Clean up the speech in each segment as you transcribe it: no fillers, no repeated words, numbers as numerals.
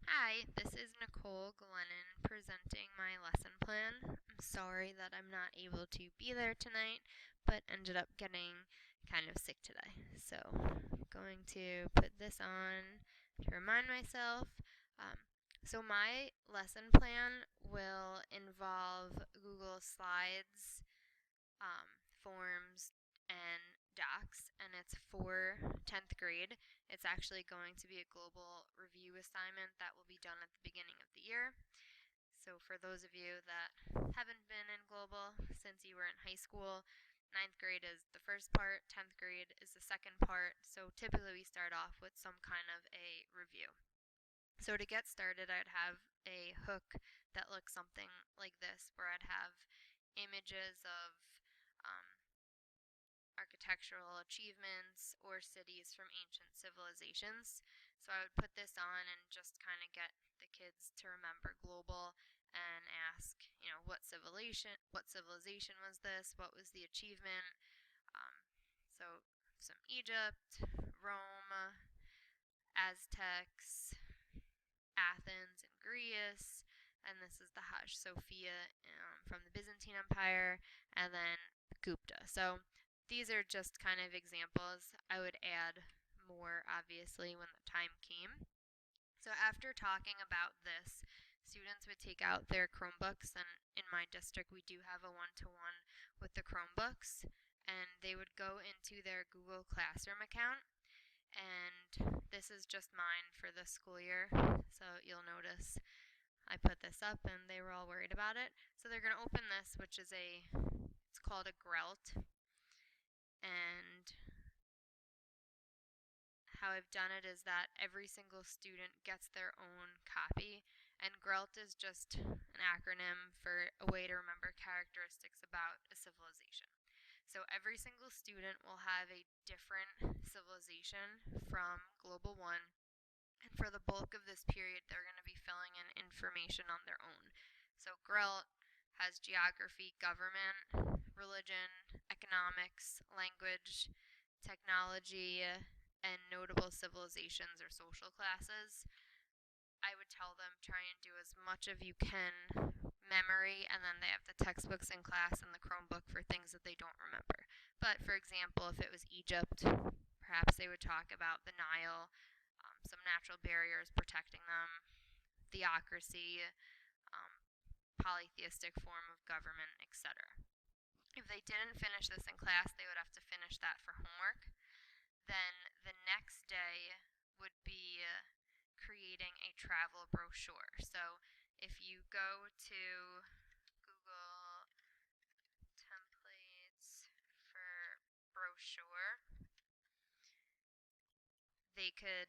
Hi, this is Nicole Glennon presenting my lesson plan. I'm sorry that I'm not able to be there tonight, but ended up getting kind of sick today. So, I'm going to put this on to remind myself. Um, my lesson plan will involve Google Slides, forms, and docs, and it's for 10th grade. It's actually going to be a global review assignment that will be done at the beginning of the year. So, for those of you that haven't been in global since you were in high school, ninth grade is the first part, 10th grade is the second part. So, typically, we start off with some kind of a review. So, to get started, I'd have a hook that looks something like this, where I'd have images of um, architectural achievements or cities from ancient civilizations. So I would put this on and just kind of get the kids to remember global and ask, what civilization was this? What was the achievement? Um, so some Egypt, Rome, Aztecs, Athens, and Greece. And this is the Hagia Sophia from the Byzantine Empire, and then Gupta. So these are just kind of examples. I would add more, obviously, when the time came. So after talking about this, students would take out their Chromebooks, and in my district, we do have a one-to-one with the Chromebooks, and they would go into their Google Classroom account, and this is just mine for this school year. So you'll notice I put this up and they were all worried about it. So they're going to open this, which is it's called a grelt. And how I've done it is that every single student gets their own copy. And grelt is just an acronym for a way to remember characteristics about a civilization. So every single student will have a different civilization from Global 1. And for the bulk of this period, they're going to be filling in information on their own. So Grelt has geography, government, religion, economics, language, technology, and notable civilizations or social classes. I would tell them try and do as much of you can memory, and then they have the textbooks in class and the Chromebook for things that they don't remember. But for example, if it was Egypt, perhaps they would talk about the Nile, some natural barriers protecting them, theocracy, um, polytheistic form of government, etc. If they didn't finish this in class, they would have to finish that for homework. Then the next day would be creating a travel brochure. So if you go to Google templates for brochure, they could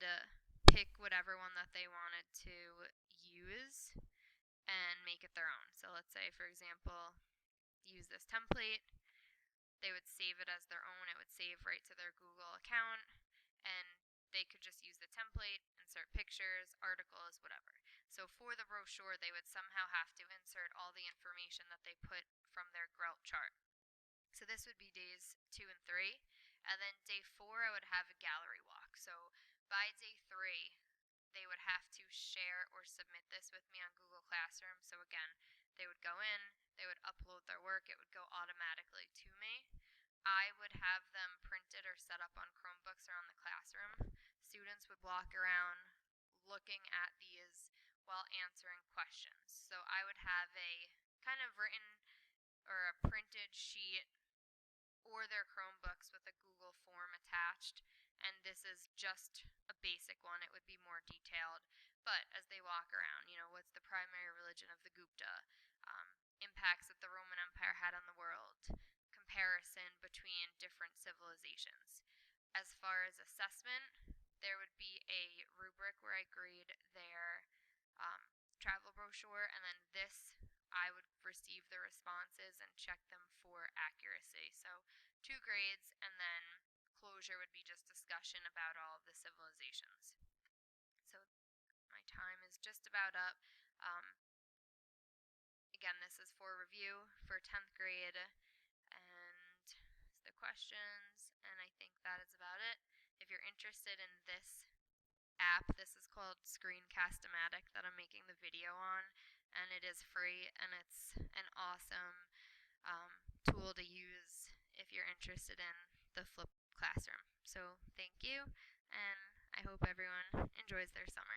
pick whatever one that they wanted to use and make it their own. So let's say, for example, use this template. They would save it as their own. It would save right to their Google account, and they could just use the template, insert pictures, articles, whatever. So for the brochure, they would somehow have to insert all the information that they put from their Grelt chart. So this would be days 2 and 3. And then day 4, I would have a gallery walk. So by day 3, they would have to share or submit this with me on Google Classroom. So again, they would go in, they would upload their work, it would go automatically to me. I would have them printed or set up on Chromebooks or on the classroom. Students would walk around looking at these while answering questions. So I would have a kind of written or a printed sheet or their Chromebooks with a Google form attached. And this is just a basic one. It would be more detailed. But as they walk around, what's the primary religion of the Gupta? Impacts that the Roman Empire had on the world, comparison between different civilizations. As far as assessment, there would be a rubric where I grade their um, travel brochure, and then this I would receive the responses and check them for accuracy. So 2 grades, and then closure would be just discussion about all of the civilizations. So my time is just about up. Again, this is for review for 10th grade, and the questions, and I think that is about it. If you're interested in this app, this is called called Screencast-O-Matic that I'm making the video on, and it is free, and it's an awesome tool to use if you're interested in the flipped classroom. So thank you, and I hope everyone enjoys their summer.